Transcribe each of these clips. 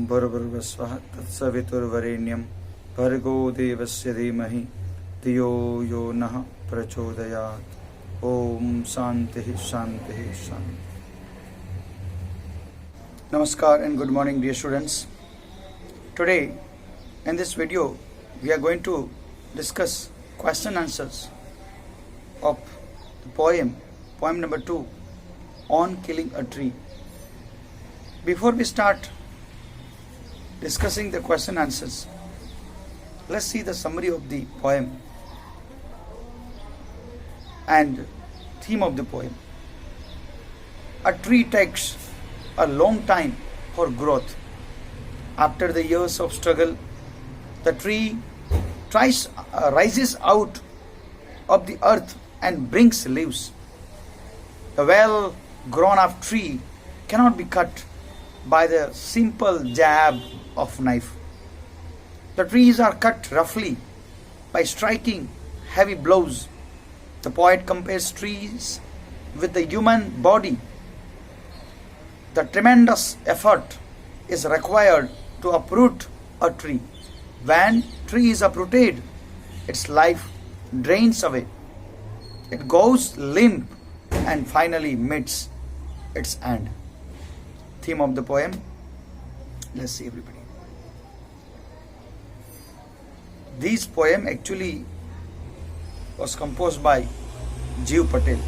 भूर्भुवस्वः तत्सवितुर्वरेण्यं भर्गो देवस्य धीमहि धियो यो नः प्रचोदयात्. Om Shanti Shanti Shanti. Namaskar and good morning, dear students. Today in this video we are going to discuss question answers of the poem number 2, On Killing a Tree. Before we start discussing the question answers, let's see the summary of the poem and theme of the poem. A tree takes a long time for growth. After the years of struggle, the tree rises out of the earth and brings leaves. A well grown up tree cannot be cut by the simple jab of knife. The trees are cut roughly by striking heavy blows. The poet compares trees with the human body. The tremendous effort is required to uproot a tree. When tree is uprooted, its life drains away. It goes limp and finally meets its end. Theme of the poem. Let's see, everybody. This poem actually was composed by Jeev Patel.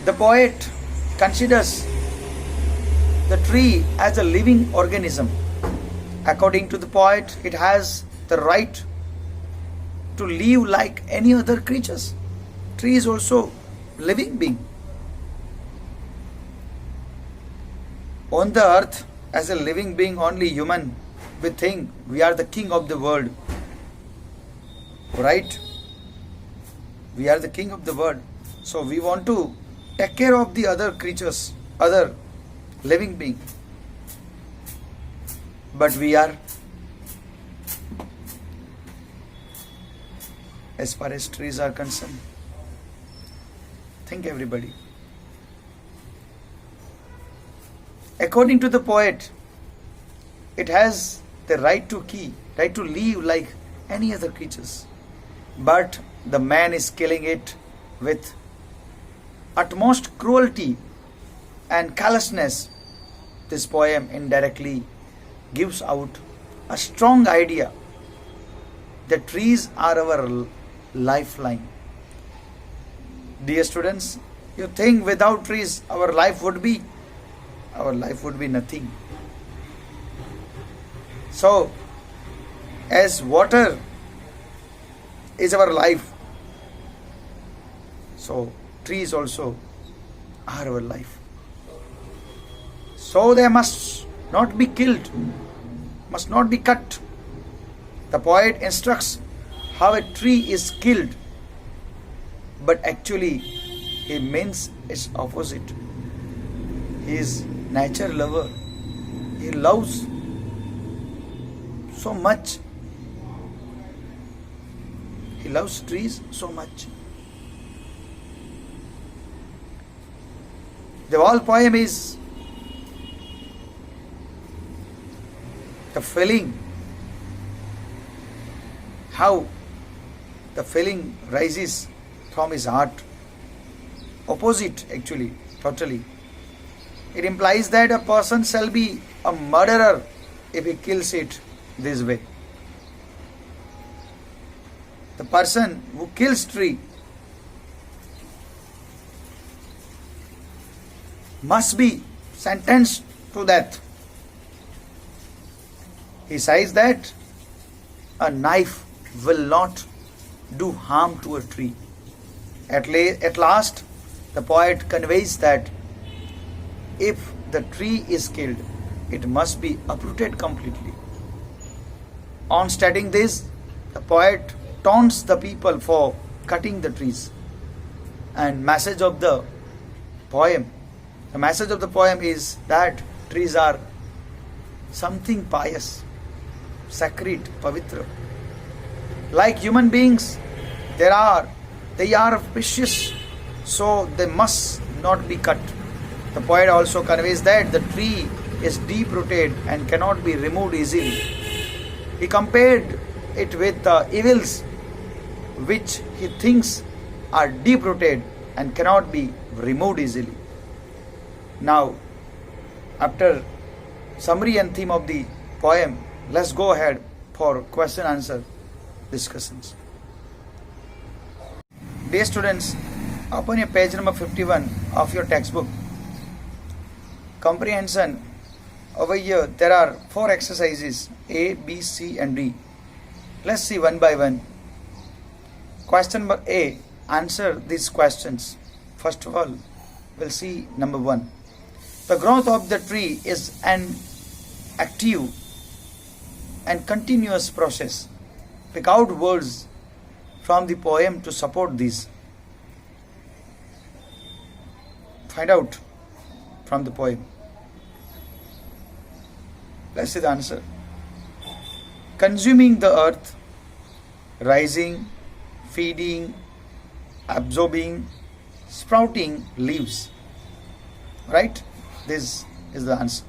The poet considers the tree as a living organism. According to the poet, it has the right to live like any other creatures. Tree is also living being. On the earth, as a living being, only human, we think we are the king of the world. Right? We are the king of the world. So we want to take care of the other creatures, other living beings. But we are, as far as trees are concerned, think everybody. According to the poet, it has the right to live like any other creatures. But the man is killing it with utmost cruelty and callousness. This poem indirectly gives out a strong idea that trees are our lifeline. Dear students, you think without trees our life would be nothing. So, as water is our life, so trees also are our life. So they must not be killed, must not be cut. The poet instructs how a tree is killed, but actually he means its opposite. He is nature lover. He loves so much. He loves trees so much. The whole poem is the feeling, how the feeling rises from his heart. Opposite, actually, totally. It implies that a person shall be a murderer if he kills it this way. The person who kills tree must be sentenced to death. He says that a knife will not do harm to a tree. At last, the poet conveys that if the tree is killed, it must be uprooted completely. On stating this, the poet taunts the people for cutting the trees. And the message of the poem is that trees are something pious, sacred, pavitra. Like human beings, they are precious, so they must not be cut. The poet also conveys that the tree is deep rooted and cannot be removed easily. He compared it with the evils which he thinks are deep rooted and cannot be removed easily. Now, after summary and theme of the poem, let's go ahead for question answer discussions. Dear students, open your page number 51 of your textbook. Comprehension. Over here there are 4 exercises A, B, C and D. Let's see one by one. Question number A. Answer these questions. First of all, we'll see number 1. The growth of the tree is an active and continuous process. Pick out words from the poem to support these. Find out from the poem. Let's see the answer. Consuming the earth, rising, feeding, absorbing, sprouting leaves. Right? This is the answer.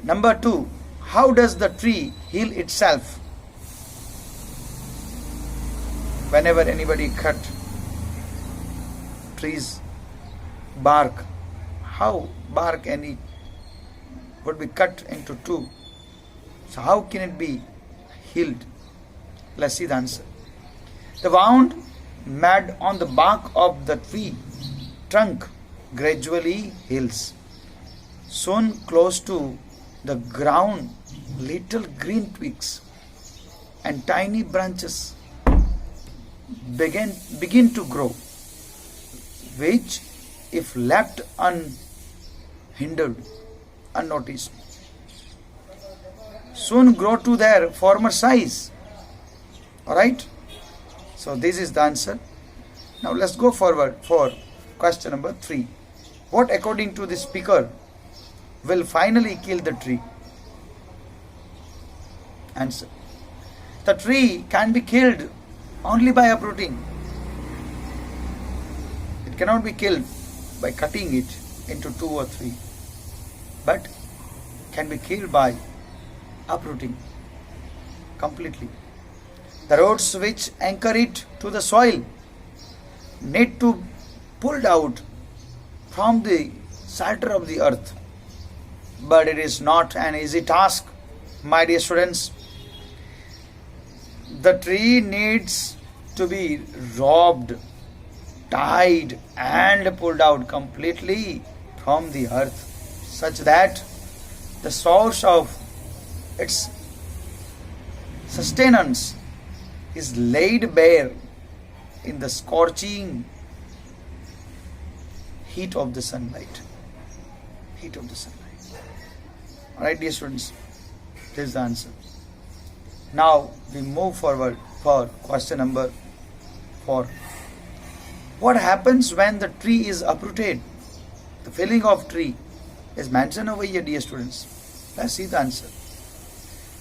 Number 2. How does the tree heal itself? Whenever anybody cut trees, bark, how bark any would be cut into 2. So how can it be healed? Let's see the answer. The wound made on the bark of the tree trunk gradually heals. Soon close to the ground, little green twigs and tiny branches begin to grow, which, if left unhindered, unnoticed, soon grow to their former size. Alright? So this is the answer. Now let's go forward for question number 3. What, according to the speaker, will finally kill the tree? Answer. The tree can be killed only by uprooting. It cannot be killed by cutting it into 2 or 3, but can be killed by uprooting completely. The roots which anchor it to the soil need to pulled out from the shelter of the earth. But it is not an easy task, my dear students. The tree needs to be robbed, tied and pulled out completely from the earth, such that the source of its sustenance is laid bare in the scorching heat of the sunlight. Heat of the sunlight. Alright, dear students, this is the answer. Now we move forward for question number 4. What happens when the tree is uprooted? The felling of tree is mentioned over here, dear students. Let's see the answer.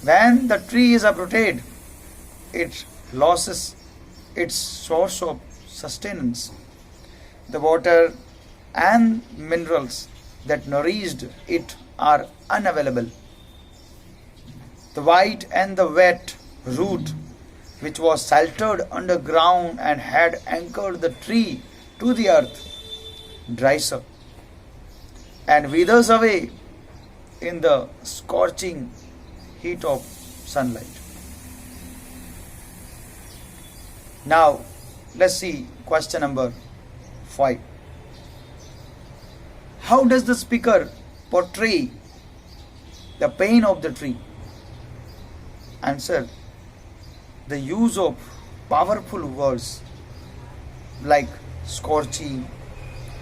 When the tree is uprooted, it loses its source of sustenance. The water and minerals that nourished it are unavailable. The white and the wet root, which was sheltered underground and had anchored the tree to the earth, dries up and withers away in the scorching heat of sunlight. Now, let's see question number 5. How does the speaker portray the pain of the tree? Answer. The use of powerful words like scorching,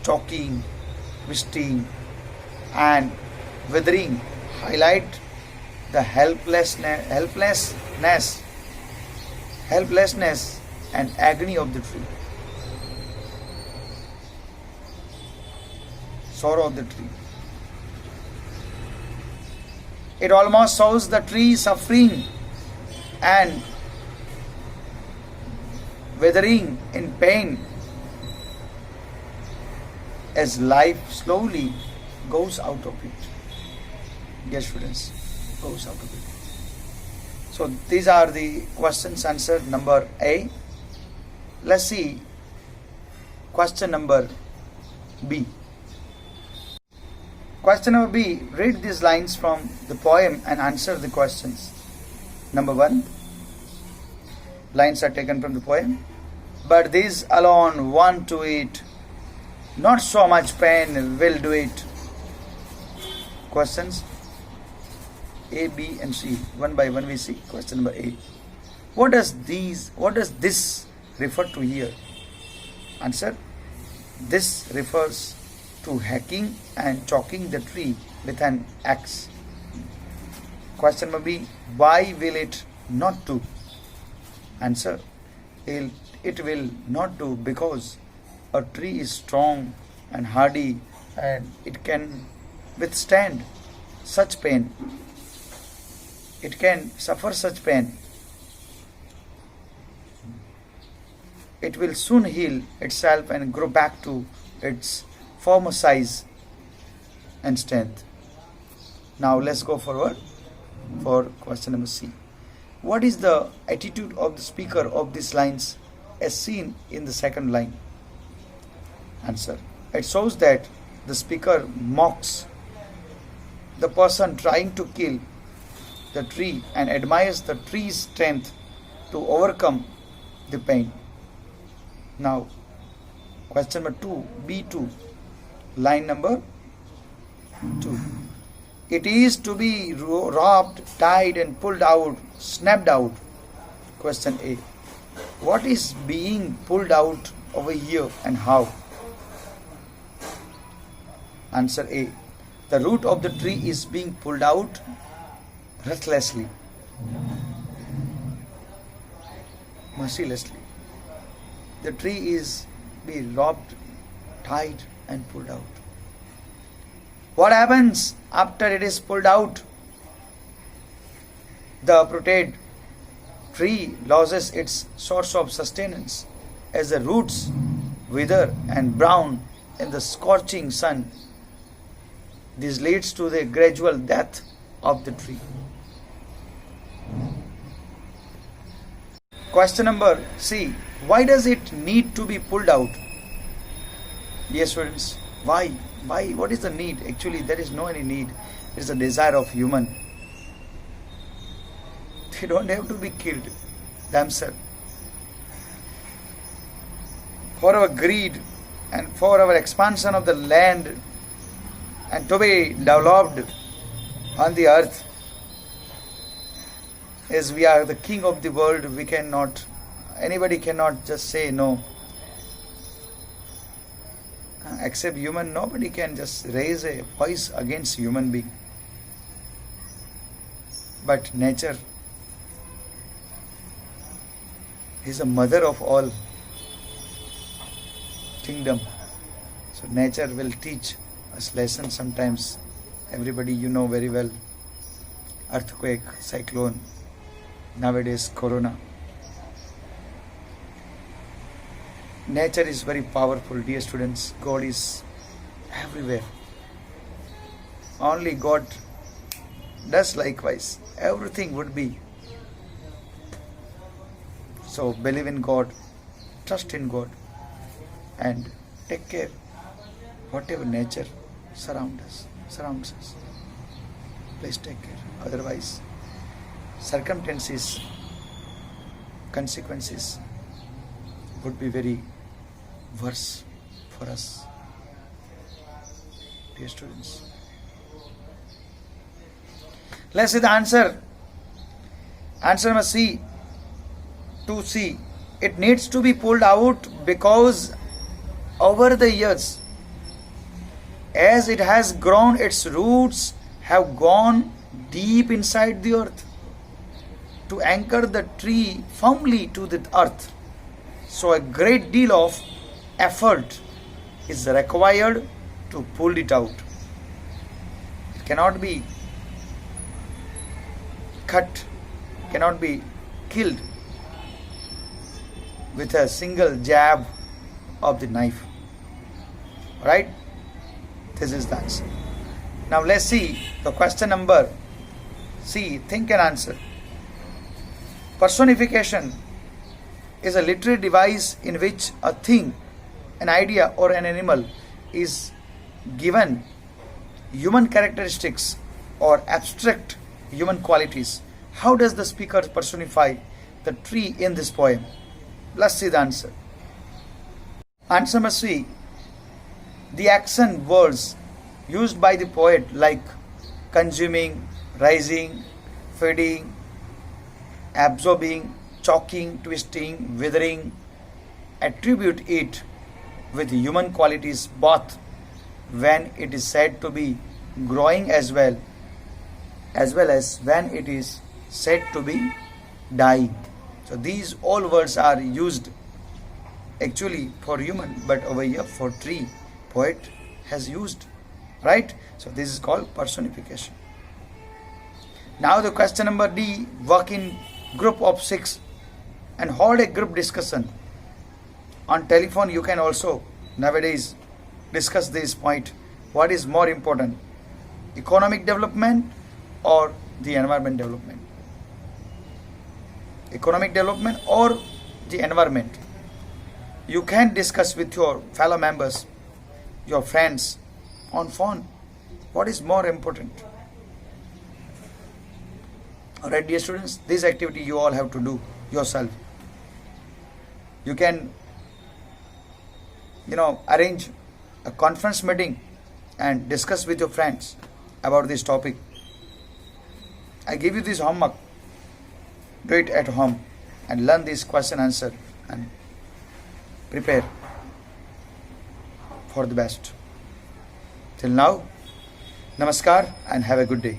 choking, twisting and withering highlight the helplessness and agony of the tree. Sorrow of the tree. It almost shows the tree suffering and withering in pain. as life slowly goes out of it. Yes, students, goes out of it. So these are the questions answered number A. Let's see question number B. Question number B, read these lines from the poem and answer the questions. Number 1, lines are taken from the poem. But these alone want to eat, not so much pain will do it. Questions A, B and C. One by one we see. Question number A. What does this refer to here? Answer. This refers to hacking and choking the tree with an axe. Question number B. Why will it not do? Answer. It will not do because a tree is strong and hardy and it can withstand such pain. It can suffer such pain. It will soon heal itself and grow back to its former size and strength. Now let's go forward for question number C. What is the attitude of the speaker of these lines as seen in the second line? Answer. It shows that the speaker mocks the person trying to kill the tree and admires the tree's strength to overcome the pain. Now, question number 2, B2, line number 2. It is to be robbed, tied and pulled out, snapped out. Question A. What is being pulled out over here and how? Answer A. The root of the tree is being pulled out ruthlessly, mercilessly. The tree is being robbed, tied and pulled out. What happens after it is pulled out? The uprooted tree loses its source of sustenance as the roots wither and brown in the scorching sun. This leads to the gradual death of the tree. Question number C. Why does it need to be pulled out? Yes, students. Why? Why? What is the need? Actually, there is no any need. It is a desire of human. They don't have to be killed themselves. For our greed and for our expansion of the land and to be developed on the earth, as we are the king of the world, we cannot, anybody cannot just say no. Except human, nobody can just raise a voice against human being. But nature is the mother of all kingdom. So nature will teach us lessons sometimes. Everybody you know very well. Earthquake, cyclone, nowadays corona. Nature is very powerful, dear students. God is everywhere. Only God does likewise. Everything would be. So believe in God, trust in God, and take care. Whatever nature surrounds us, please take care. Otherwise, circumstances, consequences would be very worse for us, dear students. Let's see the answer. Answer number C. 2C. It needs to be pulled out because over the years, as it has grown, its roots have gone deep inside the earth to anchor the tree firmly to the earth. So a great deal of effort is required to pull it out. It cannot be cut, cannot be killed with a single jab of the knife. Right? This is the answer. Now let's see the question number C. Think and answer. Personification is a literary device in which a thing, an idea, or an animal is given human characteristics or abstract human qualities. How does the speaker personify the tree in this poem? Let's see the answer. Answer must be the action words used by the poet like consuming, rising, feeding, absorbing, choking, twisting, withering, attribute it with human qualities both when it is said to be growing as well as when it is said to be dying. So these all words are used actually for human, but over here for tree poet has used, right? So this is called personification. Now the question number D. Work in group of 6 and hold a group discussion. On telephone you can also nowadays discuss this point. What is more important, economic development or the environment development? Economic development or the environment? You can discuss with your fellow members, your friends on phone. What is more important? Alright, dear students, this activity you all have to do yourself. You can arrange a conference meeting and discuss with your friends about this topic. I give you this homework. Do it at home and learn this question answer and prepare for the best. Till now, namaskar and have a good day.